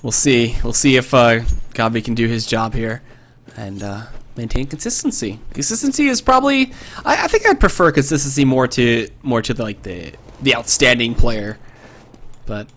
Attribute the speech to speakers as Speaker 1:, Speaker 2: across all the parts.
Speaker 1: We'll see. We'll see if Gabi can do his job here and maintain consistency. Consistency is probably. I think I'd prefer consistency more to the outstanding player, but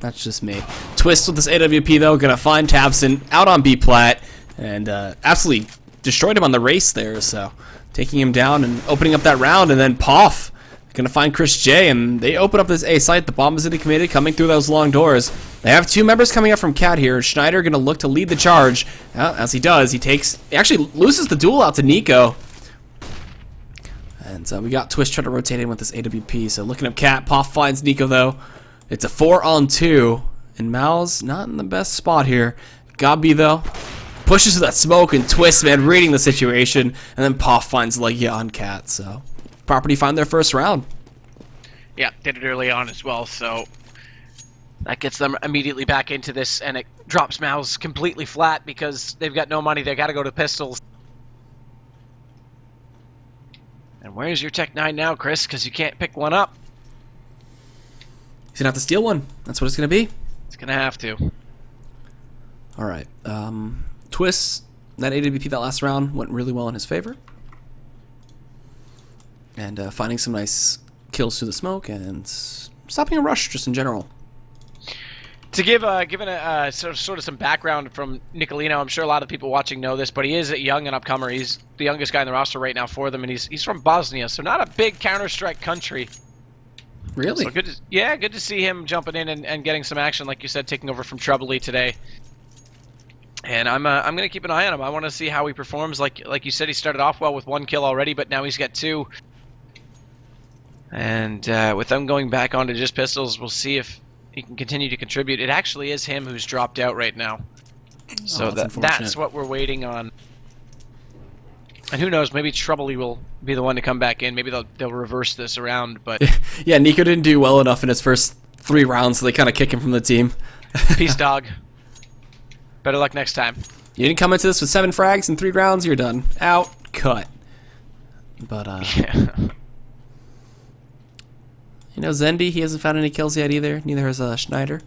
Speaker 1: that's just me. Twist with this AWP though, gonna find Tabson out on B plat and absolutely destroyed him on the race there. So taking him down and opening up that round, and then Poff gonna find Chris J, and they open up this A site. The bomb is in the committed, coming through those long doors. They have two members coming up from Cat here. Schneider gonna look to lead the charge. As he does, he actually loses the duel out to Nico. And we got Twist trying to rotate in with this AWP. So looking up Cat, Poff finds Nico though. It's a 4-on-2, and Mouz not in the best spot here. Gabi though pushes to that smoke, and Twist, man, reading the situation, and then Poff finds Legia on Cat. So Property find their first round.
Speaker 2: Yeah, did it early on as well, so that gets them immediately back into this, and it drops Mouz completely flat because they've got no money. They got to go to pistols. And where's your Tech 9 now, Chris? Because you can't pick one up.
Speaker 1: He's gonna have to steal one. That's what it's gonna be.
Speaker 2: It's gonna have to.
Speaker 1: All right. Twist, that AWP that last round went really well in his favor. And finding some nice kills through the smoke and stopping a rush just in general.
Speaker 2: To give sort of some background from Nicolino, I'm sure a lot of people watching know this, but he is a young and upcomer. He's the youngest guy in the roster right now for them, and he's from Bosnia, so not a big Counter-Strike country.
Speaker 1: Really?
Speaker 2: So good to see him jumping in and getting some action, like you said, taking over from Trebly today. And I'm gonna keep an eye on him. I want to see how he performs. Like you said, he started off well with 1 kill already, but now he's got 2. And with them going back onto just pistols, we'll see if he can continue to contribute. It actually is him who's dropped out right now. So that's what we're waiting on. And who knows, maybe Trebly will be the one to come back in. Maybe they'll reverse this around. But
Speaker 1: yeah, Nico didn't do well enough in his first 3 rounds, so they kind of kick him from the team.
Speaker 2: Peace, dog. Better luck next time.
Speaker 1: You didn't come into this with 7 frags in 3 rounds, you're done. Out, cut. But,
Speaker 2: yeah.
Speaker 1: You know, Zendi, he hasn't found any kills yet either. Neither has Schneider.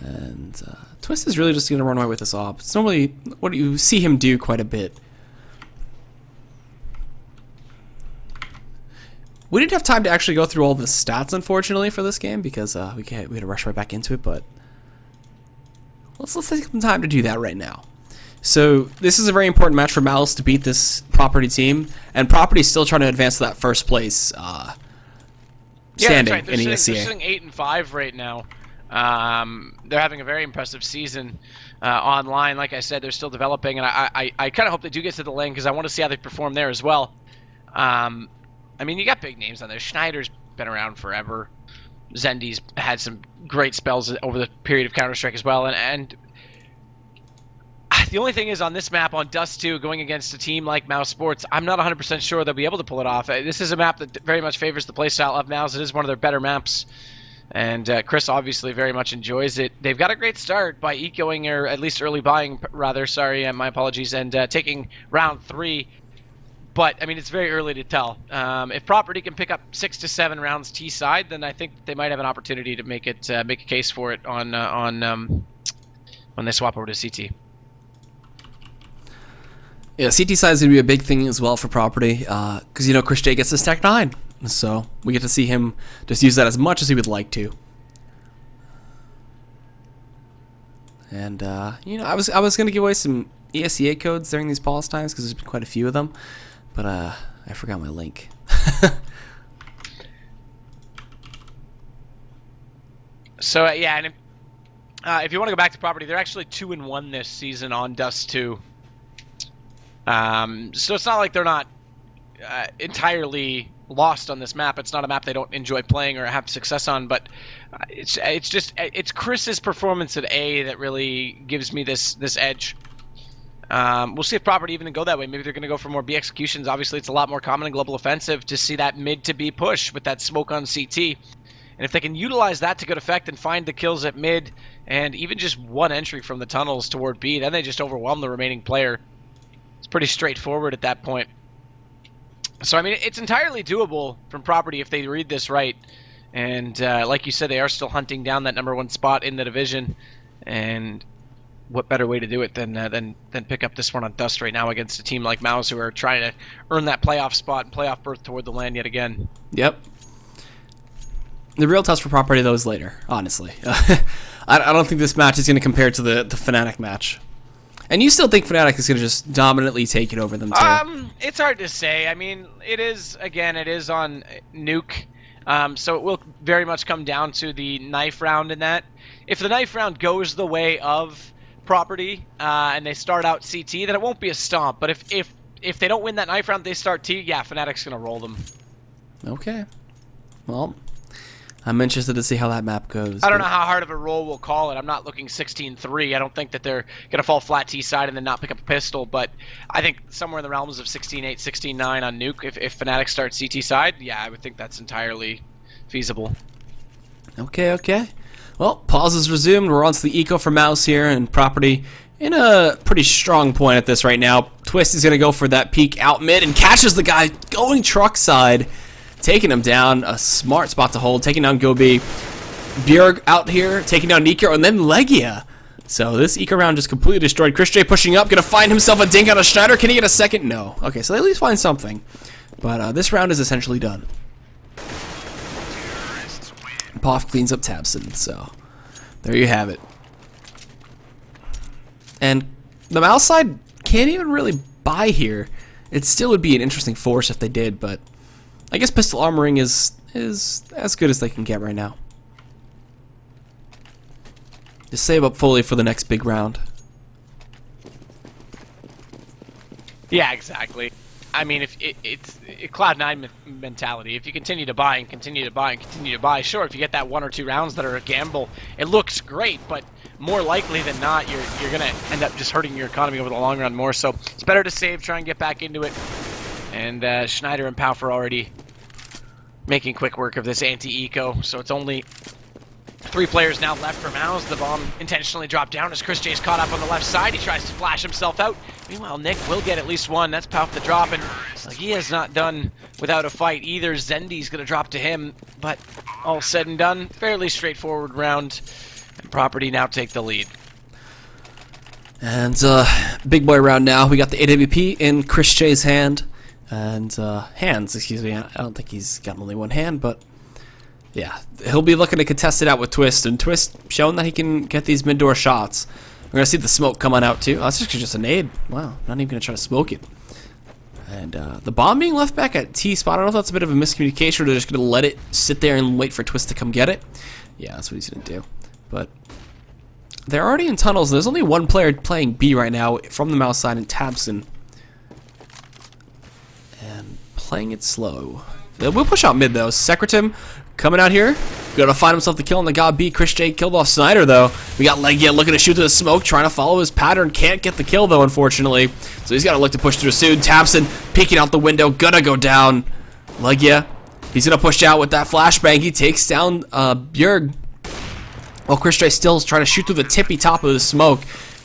Speaker 1: And Twist is really just going to run away with this op. It's normally what you see him do quite a bit. We didn't have time to actually go through all the stats, unfortunately, for this game because we had to rush right back into it. But let's take some time to do that right now. So this is a very important match for Mouz to beat this Property team, and Property is still trying to advance to that first place standing in ESEA.
Speaker 2: They're sitting 8-5 right now. They're having a very impressive season online. Like I said, they're still developing, and I kind of hope they do get to the lane because I want to see how they perform there as well. I mean, you got big names on there. Schneider's been around forever. Zendi's had some great spells over the period of Counter-Strike as well. And the only thing is on this map, on Dust 2, going against a team like Mousesports, I'm not 100% sure they'll be able to pull it off. This is a map that very much favors the playstyle of Mouz. It is one of their better maps. And Chris obviously very much enjoys it. They've got a great start by ecoing, or at least early buying, rather. Sorry, my apologies. And taking round 3. But, I mean, it's very early to tell. If Property can pick up 6 to 7 rounds T-side, then I think they might have an opportunity to make a case for it on when they swap over to CT.
Speaker 1: Yeah, CT side is going to be a big thing as well for Property because, you know, Chris J gets his Tech 9. So we get to see him just use that as much as he would like to. And, you know, I was going to give away some ESEA codes during these pause times because there's been quite a few of them. But I forgot my link.
Speaker 2: So, yeah, and if you want to go back to Property, they're actually 2-1 this season on Dust 2. So it's not like they're not entirely lost on this map. It's not a map they don't enjoy playing or have success on, but it's Chris's performance at A that really gives me this edge. We'll see if Property even go that way. Maybe they're going to go for more B executions. Obviously, it's a lot more common in Global Offensive to see that mid to B push with that smoke on CT. And if they can utilize that to good effect and find the kills at mid and even just one entry from the tunnels toward B, then they just overwhelm the remaining player. It's pretty straightforward at that point. So, I mean, it's entirely doable from Property if they read this right. And like you said, they are still hunting down that #1 spot in the division. And what better way to do it than pick up this one on Dust right now against a team like Mouz, who are trying to earn that playoff spot and playoff berth toward the LAN yet again.
Speaker 1: Yep. The real test for property, though, is later, honestly. I don't think this match is going to compare to the Fnatic match. And you still think Fnatic is going to just dominantly take it over them, too?
Speaker 2: It's hard to say. I mean, it is on Nuke, so it will very much come down to the knife round in that. If the knife round goes the way of property, and they start out CT, then it won't be a stomp. But if they don't win that knife round, they start T, yeah, Fnatic's going to roll them. Okay.
Speaker 1: Well, I'm interested to see how that map goes.
Speaker 2: I don't know how hard of a roll we'll call it. I'm not looking 16-3. I don't think that they're going to fall flat T side and then not pick up a pistol, but I think somewhere in the realms of 16-8, 16-9 on Nuke, if Fnatic starts CT side, yeah, I would think that's entirely feasible.
Speaker 1: Okay. Well, pause is resumed. We're on to the eco for Mouz here, and property in a pretty strong point at this right now. Twist is going to go for that peek out mid and catches the guy going truck side. Taking him down, a smart spot to hold, taking down Gobi. Bjerg out here, taking down Nico, and then Legia. So this eco round just completely destroyed. Chris J pushing up, gonna find himself a dink on a Schneider. Can he get a second? No. Okay, so they at least find something. But this round is essentially done. Poff cleans up Tabson, so there you have it. And the Mouz side can't even really buy here. It still would be an interesting force if they did, but I guess pistol armoring is as good as they can get right now. Just save up fully for the next big round.
Speaker 2: Yeah, exactly. I mean, if it's Cloud9 mentality. If you continue to buy and continue to buy and continue to buy, sure, if you get that 1 or 2 rounds that are a gamble, it looks great, but more likely than not, you're going to end up just hurting your economy over the long run more. So it's better to save, try and get back into it. And Schneider and Paufer already making quick work of this anti-eco, so it's only 3 players now left for Mouz. The bomb intentionally dropped down as Chris J's caught up on the left side. He tries to flash himself out. Meanwhile, Nick will get at least one. That's Pauf the drop, and he has not done without a fight either. Zendi's going to drop to him, but all said and done, fairly straightforward round, and Property now take the lead.
Speaker 1: And big boy round now. We got the AWP in Chris J's hand. And hands, excuse me. I don't think he's got only one hand, but yeah, he'll be looking to contest it out with Twist, and Twist showing that he can get these mid-door shots. We're gonna see the smoke coming out too. Oh, that's actually just a nade. Wow, not even gonna try to smoke it. And the bomb being left back at T spot. I don't know if that's a bit of a miscommunication, or they're just gonna let it sit there and wait for Twist to come get it. Yeah, that's what he's gonna do. But they're already in tunnels. There's only one player playing B right now from the Mouz side, and Tabson. And playing it slow. We'll push out mid though. Secretim coming out here. Gonna find himself the kill on the God B. Chris J killed off Snyder though. We got Legia looking to shoot through the smoke, trying to follow his pattern. Can't get the kill though, unfortunately. So he's gotta look to push through soon. Tabson peeking out the window, gonna go down. Legia, he's gonna push out with that flashbang. He takes down Bjerg. While Chris J still is trying to shoot through the tippy top of the smoke.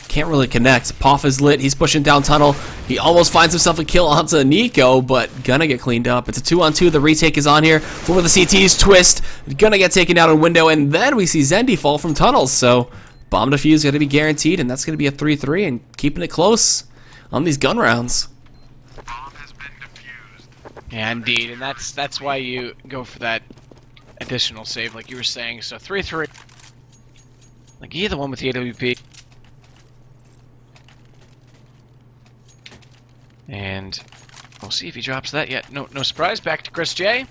Speaker 1: Can't really connect. Poff is lit. He's pushing down tunnel. He almost finds himself a kill onto Nico, but gonna get cleaned up. It's a 2-on-2. The retake is on here for the CTs. Twist gonna get taken out in window, and then we see Zendi fall from tunnels. So bomb defuse gonna be guaranteed, and that's gonna be a 3-3, and keeping it close on these gun rounds.
Speaker 2: Bomb has been defused. Yeah, indeed, and that's why you go for that additional save, like you were saying. So 3-3. Like you're the one with the AWP. And we'll see if he drops that yet. No surprise. Back to Chris J,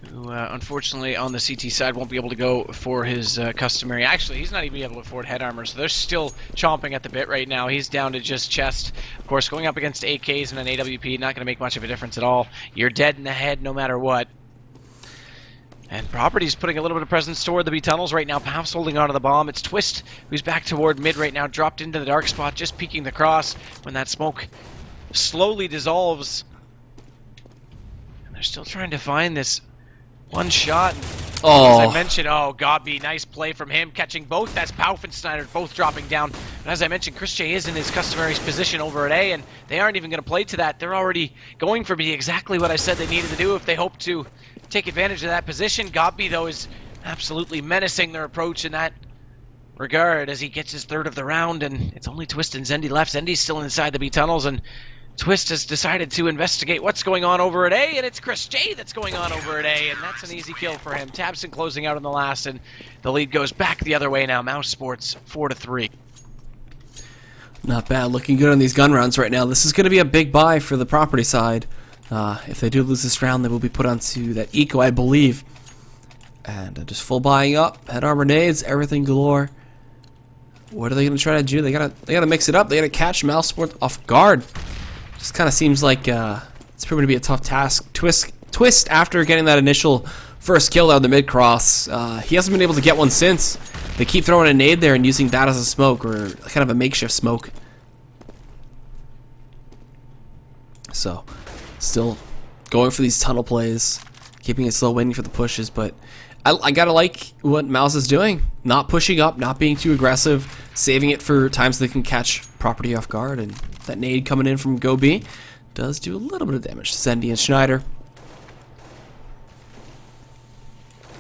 Speaker 2: who unfortunately on the CT side won't be able to go for his customary. Actually, he's not even able to afford head armor, so they're still chomping at the bit right now. He's down to just chest. Of course, going up against AKs and an AWP, not going to make much of a difference at all. You're dead in the head no matter what. And Property's putting a little bit of presence toward the B tunnels right now. Pauf's holding onto the bomb. It's Twist who's back toward mid right now, dropped into the dark spot, just peeking the cross when that smoke slowly dissolves. And they're still trying to find this one shot.
Speaker 1: Oh.
Speaker 2: As I mentioned, Godby, nice play from him, catching both. That's Pauf and Snyder both dropping down. And as I mentioned, Chris J is in his customary position over at A, and they aren't even going to play to that. They're already going for B, exactly what I said they needed to do if they hope to take advantage of that position. Godby, though, is absolutely menacing their approach in that regard as he gets his third of the round, and it's only Twist and Zendy left. Zendy's still inside the B tunnels, and Twist has decided to investigate what's going on over at A, and it's Chris J that's going on over at A, and that's an easy kill for him. Tabson closing out on the last, and the lead goes back the other way now. Mousesports 4-3.
Speaker 1: Not bad. Looking good on these gun rounds right now. This is going to be a big buy for the property side. If they do lose this round, they will be put onto that eco, I believe. And just full buying up. Head armor nades, everything galore. What are they going to try to do? They gotta mix it up. They gotta catch Mousesports off guard. Just kind of seems like it's proving to be a tough task. Twist, after getting that initial first kill out of the mid cross, he hasn't been able to get one since. They keep throwing a nade there and using that as a smoke, or kind of a makeshift smoke. So, still going for these tunnel plays, keeping it slow, waiting for the pushes, but I gotta like what Mouz is doing. Not pushing up, not being too aggressive, saving it for times they can catch property off guard, and that nade coming in from Go B does do a little bit of damage to Zendy and Schneider.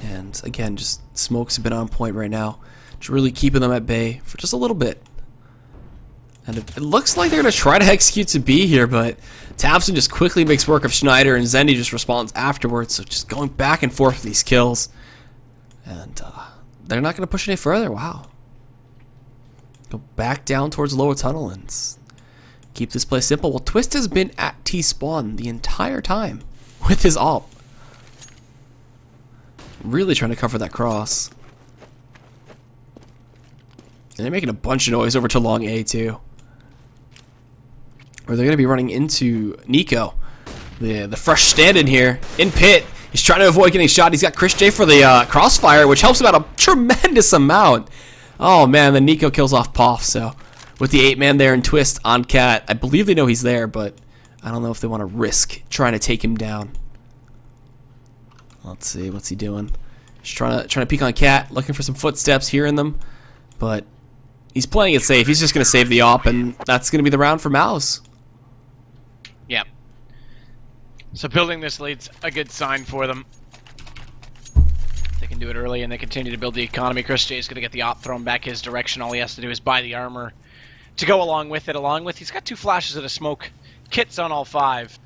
Speaker 1: And again, just smokes have been on point right now. Just really keeping them at bay for just a little bit. And it looks like they're going to try to execute to B here, but Tabson just quickly makes work of Schneider, and Zendy just responds afterwards. So just going back and forth with these kills. And they're not going to push any further. Wow. Go back down towards the lower tunnel and keep this play simple. Well, Twist has been at T-spawn the entire time with his AWP. Really trying to cover that cross. And they're making a bunch of noise over to long A too. Or they're going to be running into Nico. The fresh stand-in here in pit. He's trying to avoid getting shot. He's got Chris J for the crossfire, which helps him out a tremendous amount. Oh man, then Nico kills off Poff. So with the 8-man there and Twist on Cat, I believe they know he's there, but I don't know if they want to risk trying to take him down. Let's see, what's he doing? He's trying to peek on Cat, looking for some footsteps, hearing them, but he's playing it safe. He's just going to save the AWP, and that's going to be the round for Mouz.
Speaker 2: Yep. So building this lead's a good sign for them. They can do it early, and they continue to build the economy. Chris J is going to get the AWP thrown back his direction. All he has to do is buy the armor to go along with it. He's got 2 flashes of the smoke. Kits on all 5.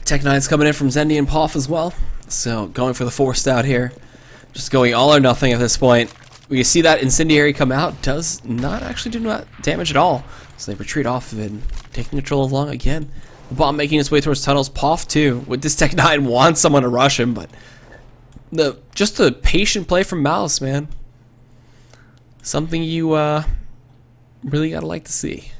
Speaker 1: Tech 9's coming in from Zendy and Poff as well. So going for the forced out here. Just going all or nothing at this point. We see that incendiary come out. Does not actually do not damage at all. So they retreat off of it and taking control of long again. The bomb making its way towards tunnels. Poff too. With this Tech 9 wants someone to rush him, but just the patient play from Mouz, man. Something you really gotta like to see.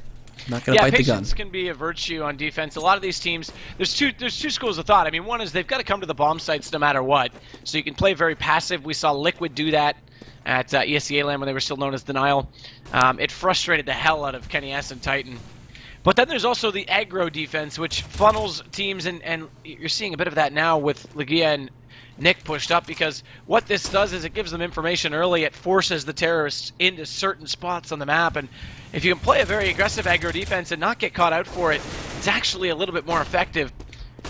Speaker 1: Not gonna bite the gun.
Speaker 2: Patience can be a virtue on defense. A lot of these teams, there's two schools of thought. I mean, one is they've got to come to the bomb sites no matter what. So you can play very passive. We saw Liquid do that at ESEA Land when they were still known as Denial. It frustrated the hell out of Kenny S and Titan. But then there's also the aggro defense, which funnels teams, and you're seeing a bit of that now with Legia and Nick pushed up, because what this does is it gives them information early. It forces the terrorists into certain spots on the map, and if you can play a very aggressive aggro defense and not get caught out for it, it's actually a little bit more effective.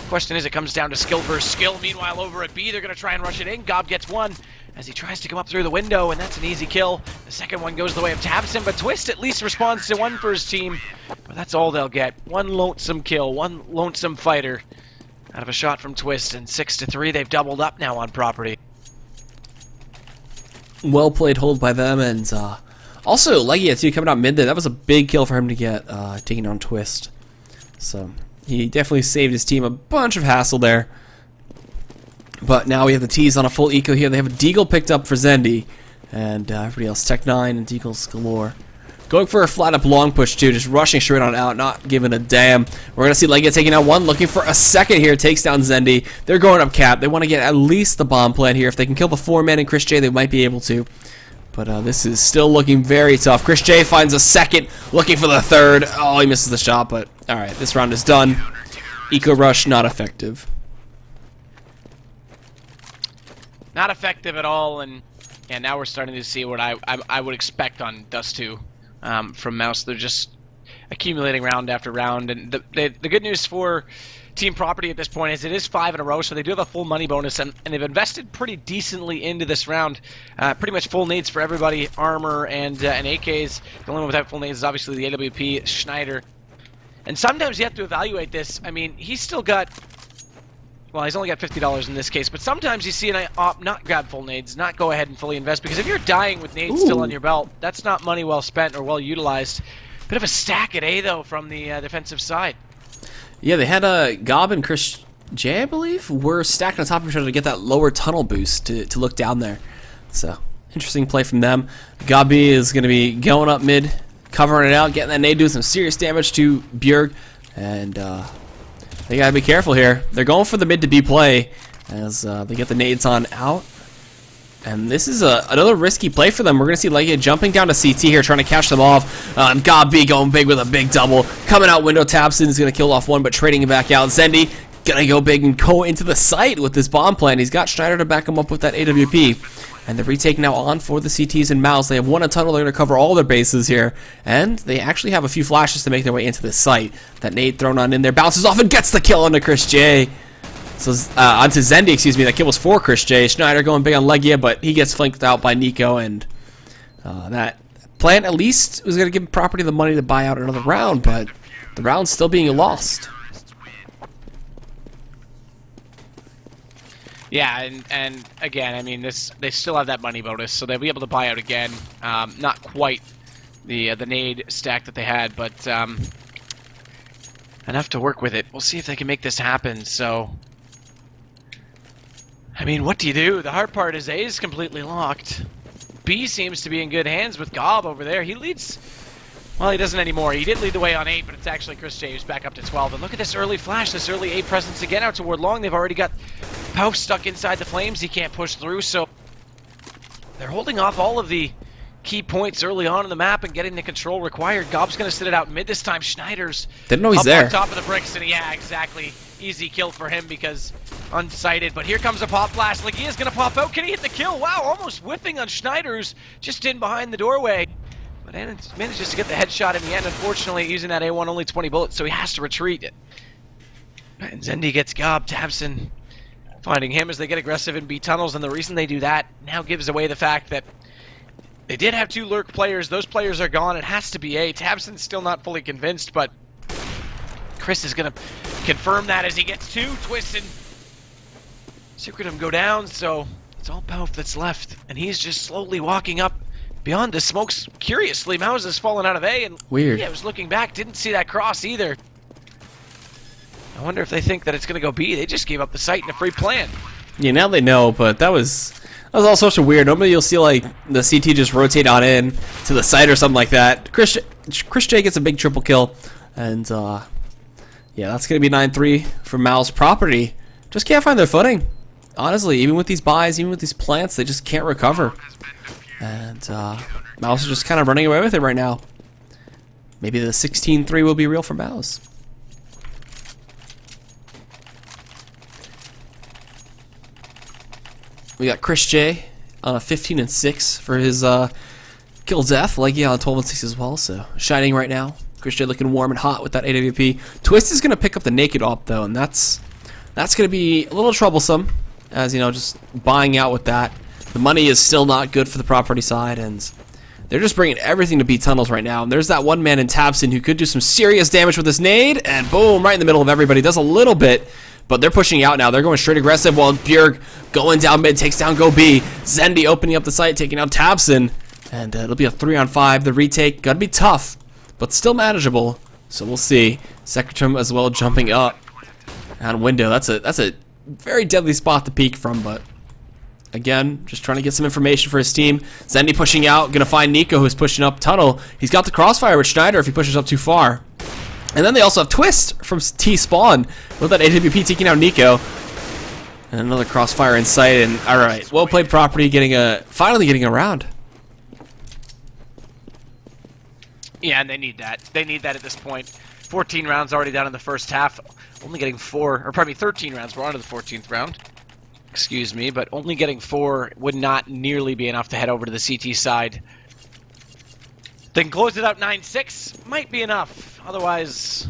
Speaker 2: Question is, it comes down to skill versus skill. Meanwhile, over at B, they're going to try and rush it in. Gob gets one as he tries to come up through the window, and that's an easy kill. The second one goes the way of Tabson, but Twist at least responds to one for his team. But that's all they'll get. One lonesome kill, one lonesome fighter out of a shot from Twist, and 6-3, they've doubled up now on property.
Speaker 1: Well played hold by them, and also Legia too coming out mid there. That was a big kill for him to get, taking on Twist. So he definitely saved his team a bunch of hassle there. But now we have the T's on a full eco here. They have a Deagle picked up for Zendy, and everybody else, Tech 9 and Deagles galore. Going for a flat up long push too, just rushing straight on out, not giving a damn. We're gonna see Legia taking out one, looking for a second here, takes down Zendy. They're going up cap. They want to get at least the bomb plant here. If they can kill the 4-man and Chris J, they might be able to. But this is still looking very tough. Chris J finds a second, looking for the third. Oh, he misses the shot, but alright, this round is done. Eco rush, not effective.
Speaker 2: Not effective at all, and now we're starting to see what I would expect on Dust 2 from Mouz. They're just accumulating round after round, and the good news for team property at this point, as it is 5 in a row, so they do have a full money bonus, and they've invested pretty decently into this round. Pretty much full nades for everybody, armor and AKs. The only one without full nades is obviously the AWP, Schneider. And sometimes you have to evaluate this. I mean, he's still got... Well, he's only got $50 in this case, but sometimes you see an op not grab full nades, not go ahead and fully invest, because if you're dying with nades still on your belt, that's not money well spent or well utilized. Bit of a stack at A, though, from the defensive side.
Speaker 1: Yeah, they had Gob and Chris J, I believe, were stacked on top of each other to get that lower tunnel boost to look down there. So, interesting play from them. Gabi is going to be going up mid, covering it out, getting that nade, doing some serious damage to Bjerg, and they gotta be careful here. They're going for the mid to B play as they get the nades on out. And this is another risky play for them. We're going to see Legia jumping down to CT here, trying to catch them off. Gabi going big with a big double. Coming out window, Tabson is going to kill off one, but trading it back out. Zendi going to go big and go into the site with this bomb plan. He's got Schneider to back him up with that AWP. And the retake now on for the CTs and Mouz. They have won a tunnel. They're going to cover all their bases here. And they actually have a few flashes to make their way into this site. That nade thrown on in there bounces off and gets the kill onto Chris J. So onto Zendi, excuse me. That kill was for Chris J. Schneider going big on Legia, but he gets flanked out by Nico. And that plan at least was going to give Property the money to buy out another round, but the round's still being lost.
Speaker 2: Yeah, and again, I mean, they still have that money bonus, so they'll be able to buy out again. Not quite the nade stack that they had, but enough to work with it. We'll see if they can make this happen. So, I mean, what do you do? The hard part is A is completely locked. B seems to be in good hands with Gob over there. He leads... Well, he doesn't anymore. He did lead the way on 8, but it's actually Chris J who's back up to 12. And look at this early flash, this early A presence again out toward long. They've already got Pouf stuck inside the flames. He can't push through, so they're holding off all of the key points early on in the map and getting the control required. Gob's going to sit it out mid this time. Schneider's
Speaker 1: didn't know he's
Speaker 2: up
Speaker 1: there.
Speaker 2: On top of the bricks, and yeah, exactly. Easy kill for him because unsighted. But here comes a pop blast. Legia's going to pop out. Can he hit the kill? Wow, almost whiffing on Schneider's just in behind the doorway. But manages to get the headshot in the end. Unfortunately, using that A1 only 20 bullets, so he has to retreat. And Zendi gets Gob. Tabson finding him as they get aggressive in B tunnels, and the reason they do that now gives away the fact that they did have 2 lurk players. Those players are gone. It has to be A. Tabson's still not fully convinced, but Chris is going to confirm that as he gets 2 twists and Secretum go down, so it's all Pouf that's left, and he's just slowly walking up beyond the smokes. Curiously, Mouz has fallen out of A, and
Speaker 1: weird.
Speaker 2: Yeah, I was looking back, didn't see that cross either. I wonder if they think that it's going to go B. They just gave up the site in a free plan.
Speaker 1: Yeah, now they know, but that was all sorts of weird. Normally you'll see like the CT just rotate on in to the site or something like that. Chris J gets a big triple kill, and yeah, that's going to be 9-3 for Mouz. Property just can't find their footing. Honestly, even with these buys, even with these plants, they just can't recover. And Mouz is just kind of running away with it right now. Maybe the 16-3 will be real for Mouz. We got Chris J on a 15-6 for his kill death. Legia on 12-6 as well, so shining right now. Chris J looking warm and hot with that AWP. Twist is going to pick up the naked op though, and that's going to be a little troublesome, as you know, just buying out with that. The money is still not good for the Property side, and they're just bringing everything to B tunnels right now. And there's that one man in Tabson who could do some serious damage with this nade, and boom, right in the middle of everybody. Does a little bit, but they're pushing out now. They're going straight aggressive while Bjerg going down mid, takes down Go B. Zendi opening up the site, taking out Tabson, and it'll be a 3-on-5. The retake, gotta be tough, but still manageable. So we'll see. Secretrum as well jumping up on window. That's a very deadly spot to peek from, but again, just trying to get some information for his team. Zendi pushing out, gonna find Nico who's pushing up tunnel. He's got the crossfire with Schneider if he pushes up too far. And then they also have Twist from T-Spawn with that AWP taking out Nico. And another crossfire in sight, and alright, well played Property finally getting a round.
Speaker 2: Yeah, and they need that. They need that at this point. 14 rounds already down in the first half. Only getting 13 rounds. We're on to the 14th round. Excuse me, but only getting 4 would not nearly be enough to head over to the CT side. They can close it out 9-6. Might be enough. Otherwise,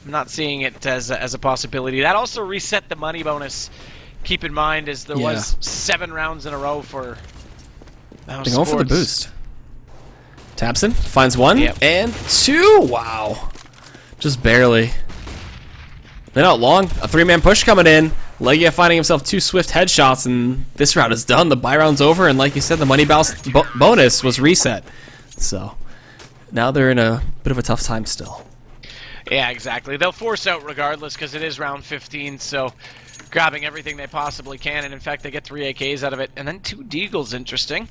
Speaker 2: I'm not seeing it as a possibility. That also reset the money bonus. Keep in mind, as there was 7 rounds in a row for Mousesports.
Speaker 1: They're going for the boost. Tabson finds 1 and 2. Wow. Just barely. They're not long. A 3-man push coming in. Legia finding himself 2 swift headshots, and this round is done. The buy round's over, and like you said, the money bonus was reset. So now they're in a bit of a tough time still.
Speaker 2: Yeah, exactly. They'll force out regardless because it is round 15, so grabbing everything they possibly can, and in fact, they get 3 AKs out of it, and then 2 Deagles. Interesting.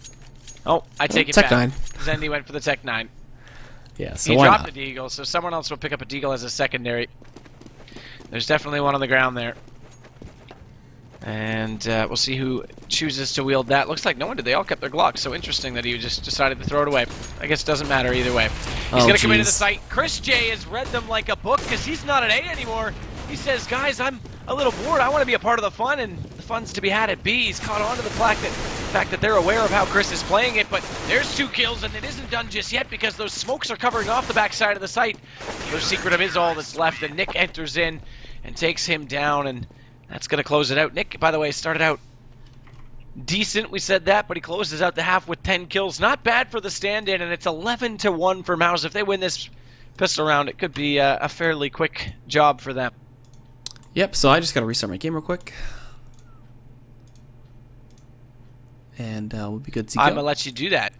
Speaker 2: Oh, I take it
Speaker 1: Tech
Speaker 2: back.
Speaker 1: 9.
Speaker 2: Zendy went for the Tech 9.
Speaker 1: Yeah, so
Speaker 2: he
Speaker 1: why
Speaker 2: dropped
Speaker 1: not?
Speaker 2: the Deagle, so someone else will pick up a Deagle as a secondary. There's definitely one on the ground there. And we'll see who chooses to wield that. Looks like no one did. They all kept their Glocks. So interesting that he just decided to throw it away. I guess it doesn't matter either way. He's going to come into the site. Chris J has read them like a book because he's not at A anymore. He says, guys, I'm a little bored. I want to be a part of the fun, and the fun's to be had at B. He's caught on to the fact that they're aware of how Chris is playing it, but there's 2 kills, and it isn't done just yet because those smokes are covering off the backside of the site. No Secret of is all that's left, and Nick enters in and takes him down, and that's going to close it out. Nick, by the way, started out decent, we said that, but he closes out the half with 10 kills. Not bad for the stand-in, and it's 11-1 for Mouz. If they win this pistol round, it could be a fairly quick job for them.
Speaker 1: Yep, so I just got to restart my game real quick. And we'll be good to go.
Speaker 2: I'm going to let you do that.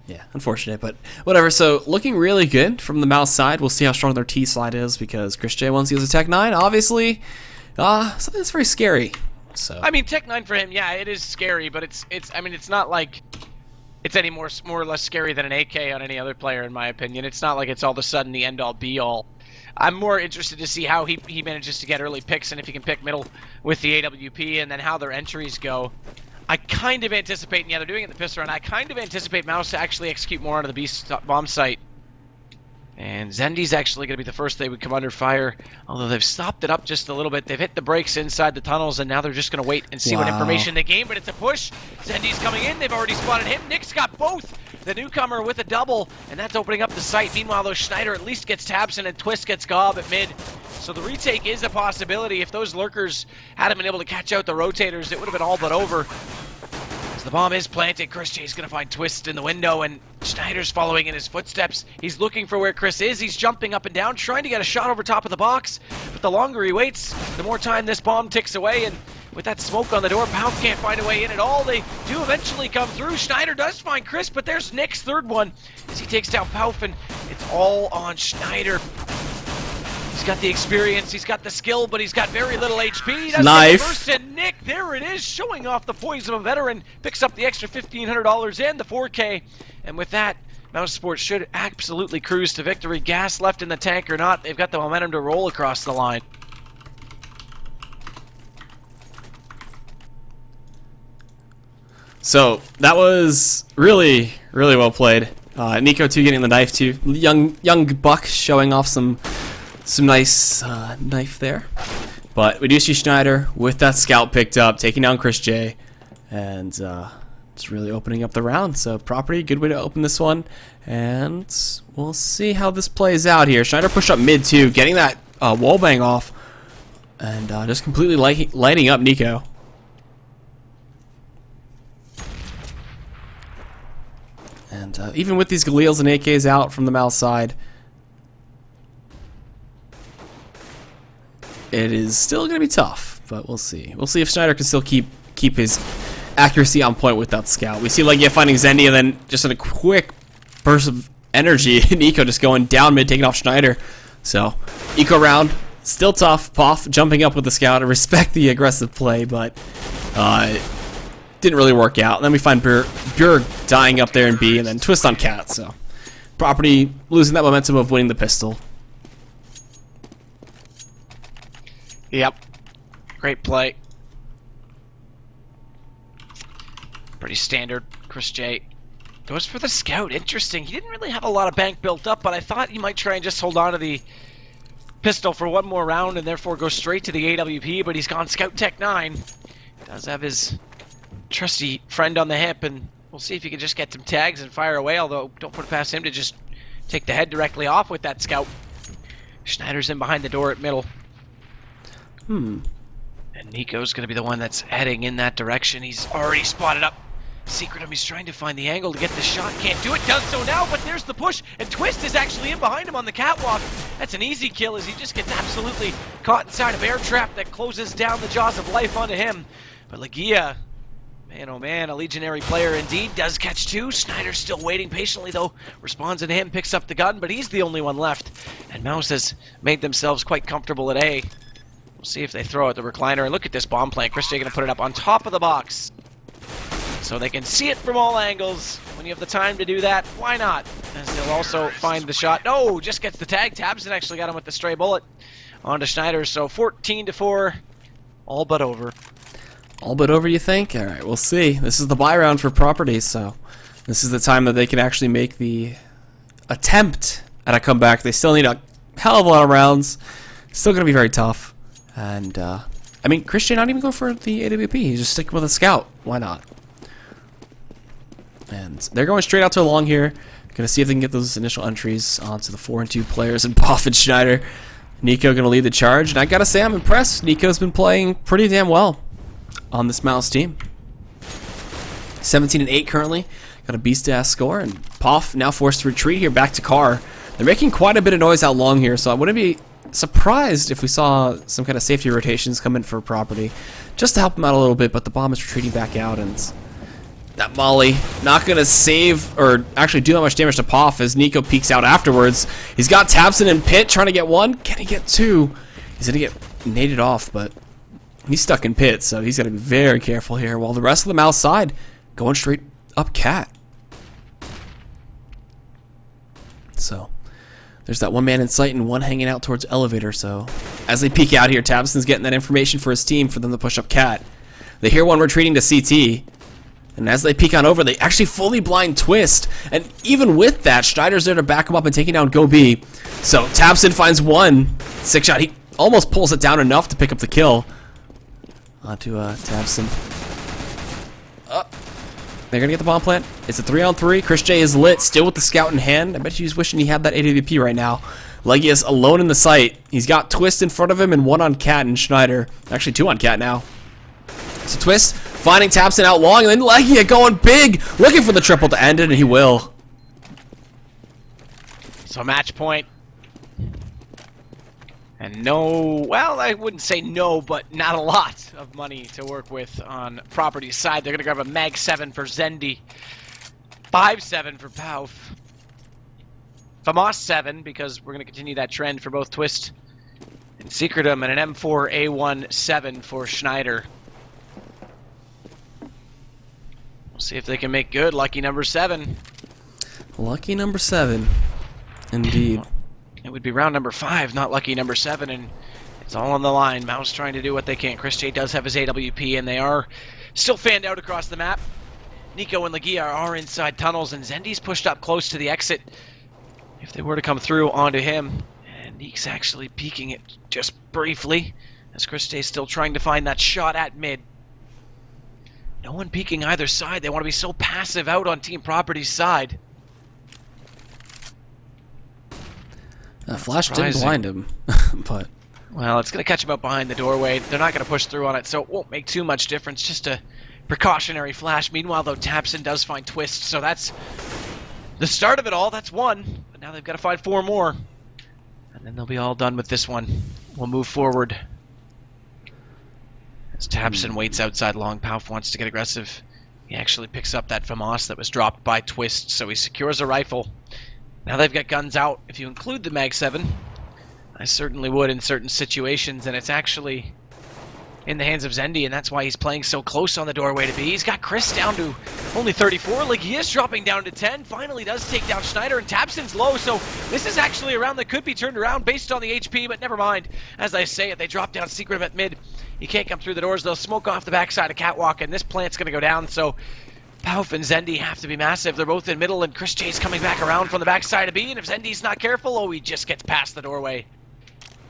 Speaker 1: Yeah, unfortunate, but whatever. So, looking really good from the Mouz side. We'll see how strong their T slide is because Chris J wants to use a Tech 9, obviously. Something that's very scary. So
Speaker 2: I mean, Tech 9 for him, yeah, it is scary, but it's not like it's any more or less scary than an AK on any other player, in my opinion. It's not like it's all of a sudden the end-all, be-all. I'm more interested to see how he manages to get early picks and if he can pick middle with the AWP and then how their entries go. I kind of anticipate, and yeah, they're doing it in the pistol round, I kind of anticipate Mouz to actually execute more onto the B bomb site. And Zendy's actually going to be the first they would come under fire, although they've stopped it up just a little bit. They've hit the brakes inside the tunnels, and now they're just going to wait and see what information they gain, but it's a push. Zendy's coming in. They've already spotted him. Nick's got both. The newcomer with a double, and that's opening up the site. Meanwhile, though, Schneider at least gets Tabson, and Twist gets Gob at mid. So the retake is a possibility. If those lurkers hadn't been able to catch out the rotators, it would have been all but over. The bomb is planted. Chris J is going to find Twist in the window, and Schneider's following in his footsteps. He's looking for where Chris is. He's jumping up and down, trying to get a shot over top of the box. But the longer he waits, the more time this bomb ticks away. And with that smoke on the door, Pouf can't find a way in at all. They do eventually come through. Schneider does find Chris, but there's Nick's third one as he takes down Pouf, and it's all on Schneider. He's got the experience, he's got the skill, but he's got very little HP.
Speaker 1: Knife.
Speaker 2: First, and Nick, there it is, showing off the poise of a veteran. Picks up the extra $1,500 and the 4K. And with that, Mousesports should absolutely cruise to victory. Gas left in the tank or not, they've got the momentum to roll across the line.
Speaker 1: So that was really, really well played. Nico too getting the knife too. Young buck showing off some nice knife there. But we do see Schneider with that scout picked up, taking down Chris J, and it's really opening up the round. So property, good way to open this one, and we'll see how this plays out here. Schneider pushed up mid too, getting that wallbang off, and just completely lighting up Nico. And even with these Galils and AKs out from the Mouz side, it is still going to be tough, but we'll see. We'll see if Schneider can still keep his accuracy on point with that scout. We see Legia finding Zendy, and then just in a quick burst of energy, Nico just going down mid, taking off Schneider. So, eco round, still tough. Poff jumping up with the scout. I respect the aggressive play, but didn't really work out. And then we find Bjerg dying up there in B, and then Twist on Cat. So, property losing that momentum of winning the pistol.
Speaker 2: Yep. Great play. Pretty standard. Chris J goes for the scout. Interesting. He didn't really have a lot of bank built up, but I thought he might try and just hold on to the pistol for one more round and therefore go straight to the AWP, but he's gone Scout Tech 9. Does have his trusty friend on the hip, and we'll see if he can just get some tags and fire away, although don't put it past him to just take the head directly off with that scout. Schneider's in behind the door at middle.
Speaker 1: Hmm.
Speaker 2: And Nico's going to be the one that's heading in that direction. He's already spotted up Secretum. He's trying to find the angle to get the shot. Can't do it. Does so now, but there's the push. And Twist is actually in behind him on the catwalk. That's an easy kill as he just gets absolutely caught inside a bear trap that closes down the jaws of life onto him. But Legia, man oh man, a legionary player indeed, does catch two. Schneider's still waiting patiently though. Responds to him, picks up the gun, but he's the only one left. And Mouz has made themselves quite comfortable at A. We'll see if they throw at the recliner. And look at this bomb plant. Chris J going to put it up on top of the box, so they can see it from all angles. When you have the time to do that, why not? As they'll also find the shot. No, just gets the tag. Tabson actually got him with the stray bullet onto Schneider. So 14-4, all but over.
Speaker 1: All but over, you think? All right, we'll see. This is the buy round for properties, so this is the time that they can actually make the attempt at a comeback. They still need a hell of a lot of rounds. Still going to be very tough. And, I mean, Christian not even going for the AWP. He's just sticking with a scout. Why not? And they're going straight out to a long here. Going to see if they can get those initial entries onto the 4 and 2 players and Poff and Schneider. Nico going to lead the charge. And I got to say, I'm impressed. Nico's been playing pretty damn well on this Mouz team. 17 and 8 currently. Got a beast-ass score. And Poff now forced to retreat here back to Car. They're making quite a bit of noise out long here, so I wouldn't be surprised if we saw some kind of safety rotations come in for property just to help them out a little bit, but the bomb is retreating back out, and that molly not going to save or actually do that much damage to Poff as Nico peeks out afterwards. He's got Tabson and Pit trying to get one. Can he get two? He's going to get naded off, but he's stuck in Pit, so he's got to be very careful here, while the rest of the Mouz side going straight up Cat. So there's that one man in sight and one hanging out towards elevator. So as they peek out here, Tabson's getting that information for his team for them to push up Cat. They hear one retreating to CT, and as they peek on over, they actually fully blind Twist. And even with that, Schneider's there to back him up and taking down Go B. So Tabson finds one 6-shot. He almost pulls it down enough to pick up the kill onto Tabson. They're going to get the bomb plant. It's a 3-on-3. Chris J is lit, still with the scout in hand. I bet he's wishing he had that AWP right now. Legia's alone in the site. He's got Twist in front of him and one on Cat and Schneider. Actually, two on Cat now. So Twist finding Tabson out long, and then Legia going big, looking for the triple to end it, and he will.
Speaker 2: So match point. And no, well, I wouldn't say no, but not a lot of money to work with on property's side. They're going to grab a Mag 7 for Zendi. 5-7 for Pauf. Famos 7, because we're going to continue that trend for both Twist and Secretum, and an M4A1 7 for Schneider. We'll see if they can make good. Lucky number 7.
Speaker 1: Lucky number 7. Indeed.
Speaker 2: It would be round number 5, not lucky number 7, and it's all on the line. Mouz trying to do what they can. Chris J does have his AWP, and they are still fanned out across the map. Nico and Legia are inside tunnels, and Zendi's pushed up close to the exit. If they were to come through onto him, and Neek's actually peeking it just briefly, as Chris J's still trying to find that shot at mid. No one peeking either side. They want to be so passive out on Team Property's side.
Speaker 1: Flash didn't blind him, but...
Speaker 2: Well, it's going to catch him out behind the doorway. They're not going to push through on it, so it won't make too much difference. Just a precautionary flash. Meanwhile, though, Tabson does find Twist, so that's the start of it all. That's one. But now they've got to find 4 more. And then they'll be all done with this one. We'll move forward. As Tabson waits outside long, Pauf wants to get aggressive. He actually picks up that FAMAS that was dropped by Twist, so he secures a rifle. Now they've got guns out. If you include the Mag 7, I certainly would in certain situations, and it's actually in the hands of Zendi, and that's why he's playing so close on the doorway to B. He's got Chris down to only 34. Legia is dropping down to 10. Finally does take down Schneider, and Tabson's low, so this is actually a round that could be turned around based on the HP, but never mind. As I say it, they drop down Secretum at mid. He can't come through the doors. They'll smoke off the backside of Catwalk, and this plant's going to go down, so Pauf and Zendi have to be massive. They're both in middle, and Chris J's coming back around from the backside of B, and if Zendi's not careful, oh, he just gets past the doorway.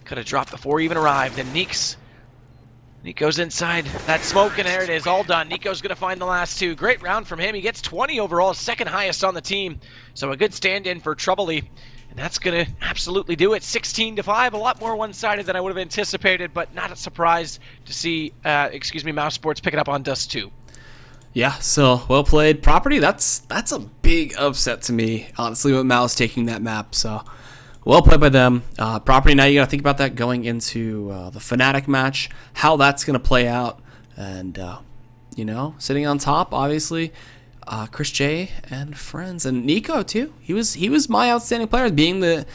Speaker 2: Could have dropped before he even arrived, and Nico's inside that smoke, and there it is, all done. Nico's going to find the last 2. Great round from him. He gets 20 overall, second highest on the team, so a good stand-in for Troubley. And that's going to absolutely do it. 16-5, a lot more one-sided than I would have anticipated, but not a surprise to see, Mousesports pick it up on Dust 2.
Speaker 1: Yeah, so well played. Property, that's a big upset to me, honestly, with Mouz taking that map. So well played by them. Property, now you got to think about that going into the Fnatic match, how that's going to play out. And, sitting on top, obviously, Chris J and friends. And Nico, too. He was my outstanding player, being the